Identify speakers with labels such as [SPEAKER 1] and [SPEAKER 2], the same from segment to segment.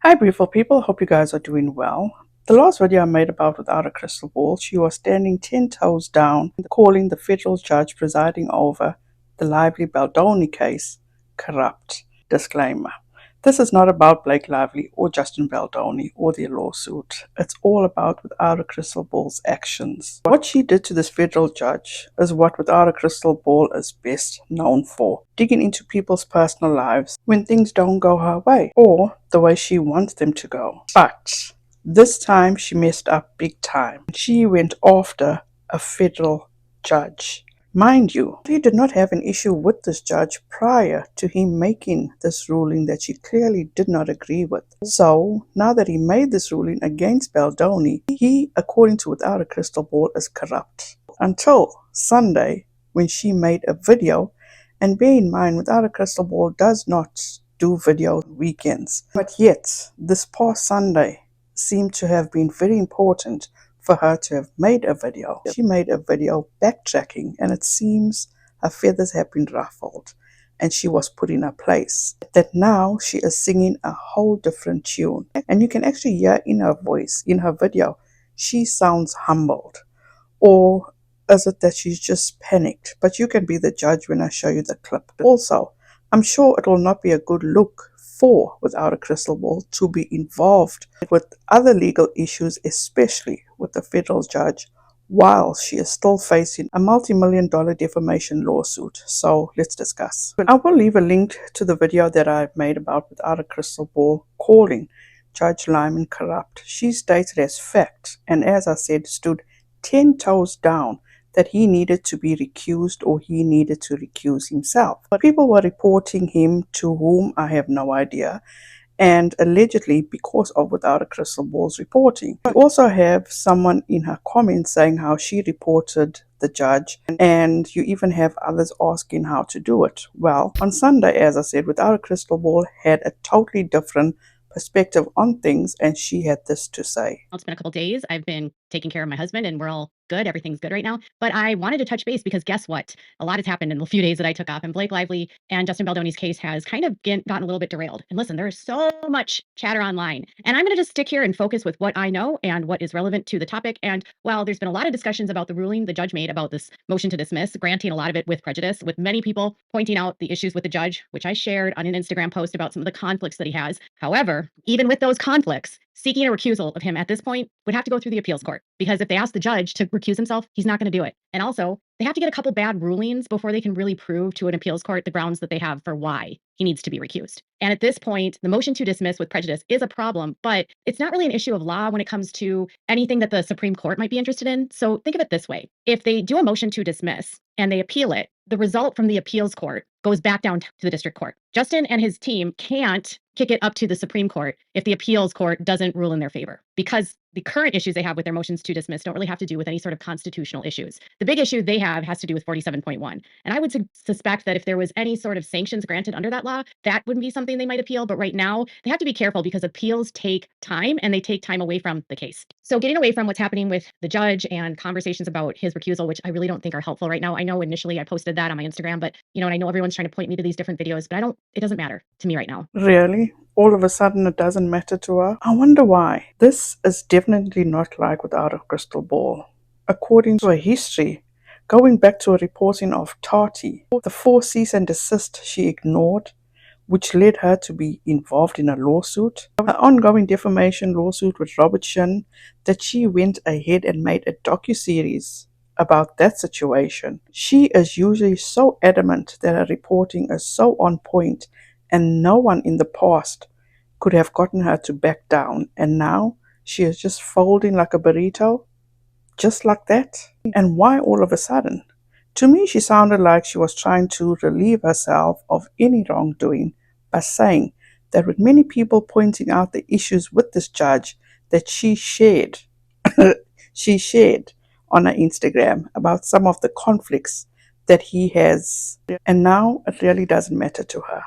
[SPEAKER 1] Hi beautiful people, hope you guys are doing well. The last video I made about Without a Crystal Ball, she was standing 10 toes down, calling the federal judge presiding over the Lively Baldoni case corrupt. Disclaimer. This is not about Blake Lively or Justin Baldoni or their lawsuit. It's all about Without a Crystal Ball's actions. What she did to this federal judge is what Without a Crystal Ball is best known for. Digging into people's personal lives when things don't go her way or the way she wants them to go. But this time she messed up big time. She went after a federal judge. Mind you, she did not have an issue with this judge prior to him making this ruling that she clearly did not agree with. So, now that he made this ruling against Baldoni, he, according to Without a Crystal Ball, is corrupt. Until Sunday, when she made a video, and bear in mind, Without a Crystal Ball does not do video weekends. But yet, this past Sunday seemed to have been very important for her to have made a video. She made a video backtracking, and it seems her feathers have been ruffled and she was put in her place. That now she is singing a whole different tune, and you can actually hear in her voice, in her video, she sounds humbled. Or is it that she's just panicked? But you can be the judge when I show you the clip. Also, I'm sure it will not be a good look for Without a Crystal Ball to be involved with other legal issues, especially with the federal judge, while she is still facing a multi-million-dollar defamation lawsuit. So let's discuss. I will leave a link to the video that I've made about Without a Crystal Ball calling Judge Lyman corrupt. She stated as fact, and as I said, stood 10 toes down, that he needed to be recused or he needed to recuse himself. But people were reporting him to whom I have no idea, and allegedly because of Without a Crystal Ball's reporting. We also have someone in her comments saying how she reported the judge, and you even have others asking how to do it. Well, on Sunday, as I said, Without a Crystal Ball had a totally different perspective on things, and she had this to say.
[SPEAKER 2] It's been a couple days. I've been taking care of my husband and we're all good. Everything's good right now. But I wanted to touch base because guess what? A lot has happened in the few days that I took off, and Blake Lively and Justin Baldoni's case has kind of gotten a little bit derailed. And listen, there's so much chatter online, and I'm going to just stick here and focus with what I know and what is relevant to the topic. And while there's been a lot of discussions about the ruling the judge made about this motion to dismiss, granting a lot of it with prejudice, with many people pointing out the issues with the judge, which I shared on an Instagram post about some of the conflicts that he has. However, even with those conflicts, seeking a recusal of him at this point would have to go through the appeals court, because if they ask the judge to recuse himself, he's not going to do it. And also, they have to get a couple bad rulings before they can really prove to an appeals court the grounds that they have for why he needs to be recused. And at this point, the motion to dismiss with prejudice is a problem, but it's not really an issue of law when it comes to anything that the Supreme Court might be interested in. So think of it this way. If they do a motion to dismiss and they appeal it, the result from the appeals court goes back down to the district court. Justin and his team can't kick it up to the Supreme Court if the appeals court doesn't rule in their favor, because the current issues they have with their motions to dismiss don't really have to do with any sort of constitutional issues. The big issue they have has to do with 47.1. And I would suspect that if there was any sort of sanctions granted under that law, that wouldn't be something they might appeal. But right now, they have to be careful because appeals take time and they take time away from the case. So getting away from what's happening with the judge and conversations about his recusal, which I really don't think are helpful right now. I know initially I posted that on my Instagram, but and I know everyone's trying to point me to these different videos, but it doesn't matter to me right now.
[SPEAKER 1] Really? All of a sudden it doesn't matter to her? I wonder why. This is definitely not like Without a Crystal Ball. According to her history, going back to a reporting of Tati, the 4 cease and desist she ignored, which led her to be involved in a lawsuit, an ongoing defamation lawsuit with Robert Shin, that she went ahead and made a docuseries about that situation. She is usually so adamant that her reporting is so on point, and no one in the past could have gotten her to back down, and now she is just folding like a burrito, just like that. And why all of a sudden? To me, she sounded like she was trying to relieve herself of any wrongdoing by saying that with many people pointing out the issues with this judge that she shared, on her Instagram about some of the conflicts that he has, and now it really doesn't matter to her.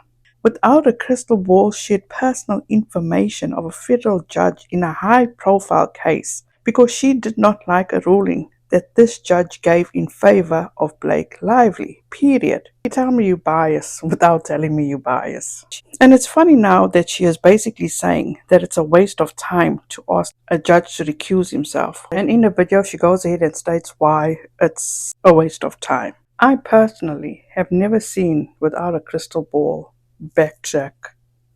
[SPEAKER 1] Without a Crystal Ball shared personal information of a federal judge in a high-profile case because she did not like a ruling that this judge gave in favor of Blake Lively, period. You tell me you bias without telling me you bias. And it's funny now that she is basically saying that it's a waste of time to ask a judge to recuse himself. And in the video, she goes ahead and states why it's a waste of time. I personally have never seen, without a crystal ball, backtrack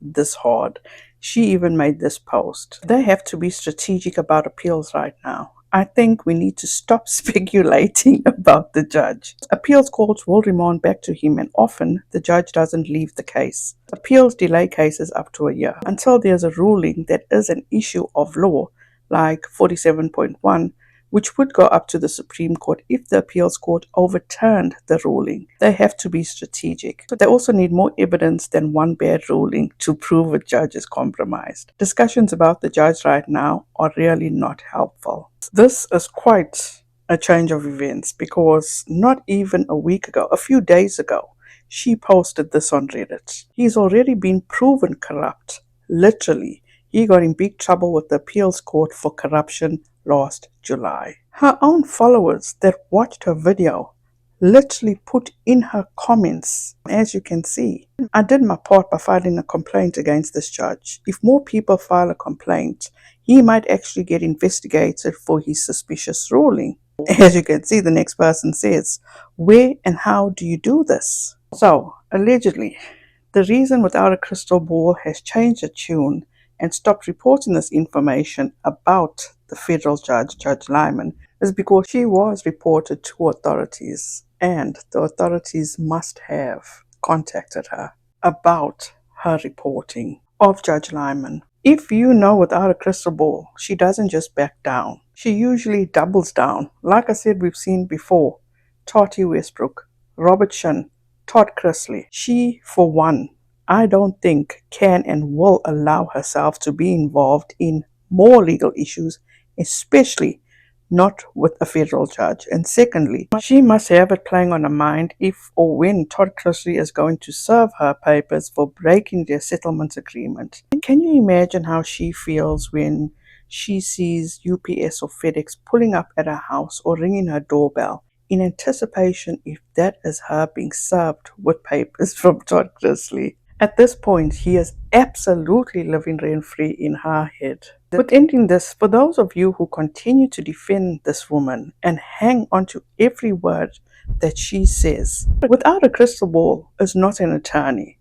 [SPEAKER 1] this hard. She even made this post. They have to be strategic about appeals right now. I think we need to stop speculating about the judge. Appeals courts will remand back to him, and often the judge doesn't leave the case. Appeals delay cases up to a year until there's a ruling that is an issue of law, like 47.1, which would go up to the Supreme Court if the appeals court overturned the ruling. They have to be strategic. But they also need more evidence than one bad ruling to prove a judge is compromised. Discussions about the judge right now are really not helpful. This is quite a change of events because not even a week ago, a few days ago, she posted this on Reddit. He's already been proven corrupt. Literally, he got in big trouble with the appeals court for corruption last July. Her own followers that watched her video literally put in her comments, as you can see, I did my part by filing a complaint against this judge. If more people file a complaint, he might actually get investigated for his suspicious ruling. As you can see, the next person says, where and how do you do this? So, allegedly, the reason Without a Crystal Ball has changed the tune and stopped reporting this information about the federal judge, Judge Lyman, is because she was reported to authorities, and the authorities must have contacted her about her reporting of Judge Lyman. If you know Without a Crystal Ball, she doesn't just back down. She usually doubles down. Like I said, we've seen before, Tati Westbrook, Robert Shin, Todd Chrisley. She, for one, I don't think can and will allow herself to be involved in more legal issues, especially not with a federal judge. And secondly, she must have it playing on her mind if or when Todd Chrisley is going to serve her papers for breaking their settlement agreement. Can you imagine how she feels when she sees UPS or FedEx pulling up at her house or ringing her doorbell in anticipation if that is her being served with papers from Todd Chrisley? At this point, he is absolutely living rent-free in her head. With ending this, for those of you who continue to defend this woman and hang on to every word that she says, Without a Crystal Ball is not an attorney.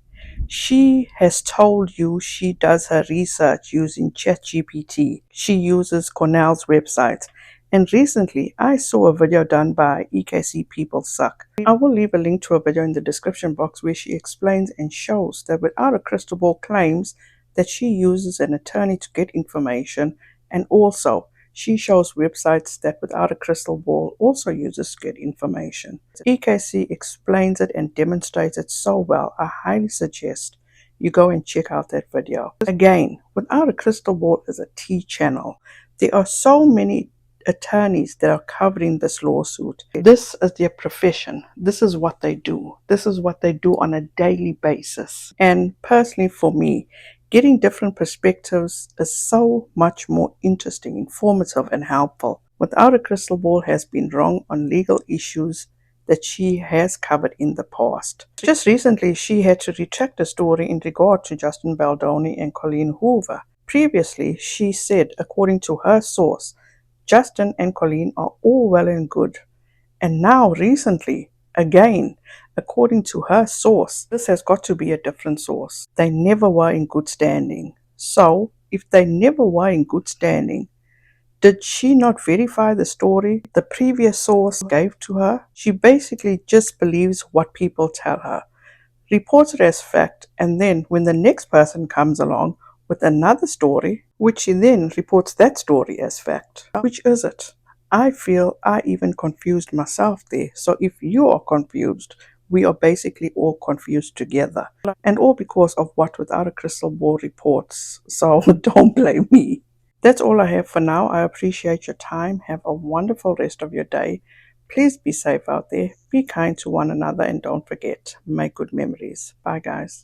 [SPEAKER 1] She has told you she does her research using ChatGPT. She uses Cornell's website. And recently, I saw a video done by EKCPEOPLESUCK. I will leave a link to a video in the description box where she explains and shows that Without a Crystal Ball claims that she uses an attorney to get information, and also she shows websites that Without a Crystal Ball also uses to get information. EKC explains it and demonstrates it so well. I highly suggest you go and check out that video. Again, Without a Crystal Ball is a T channel. There are so many attorneys that are covering this lawsuit. This is their profession. This is what they do. This is what they do on a daily basis. And personally for me, getting different perspectives is so much more interesting, informative, and helpful. Without a Crystal Ball has been wrong on legal issues that she has covered in the past. Just recently, she had to retract a story in regard to Justin Baldoni and Colleen Hoover. Previously, she said, according to her source, Justin and Colleen are all well and good. And now, recently, again, according to her source, this has got to be a different source. They never were in good standing. So, if they never were in good standing, did she not verify the story the previous source gave to her? She basically just believes what people tell her, reports it as fact, and then when the next person comes along with another story, which she then reports that story as fact. Which is it? I feel I even confused myself there. So if you are confused, we are basically all confused together. And all because of what Without a Crystal Ball reports. So don't blame me. That's all I have for now. I appreciate your time. Have a wonderful rest of your day. Please be safe out there. Be kind to one another and don't forget, make good memories. Bye guys.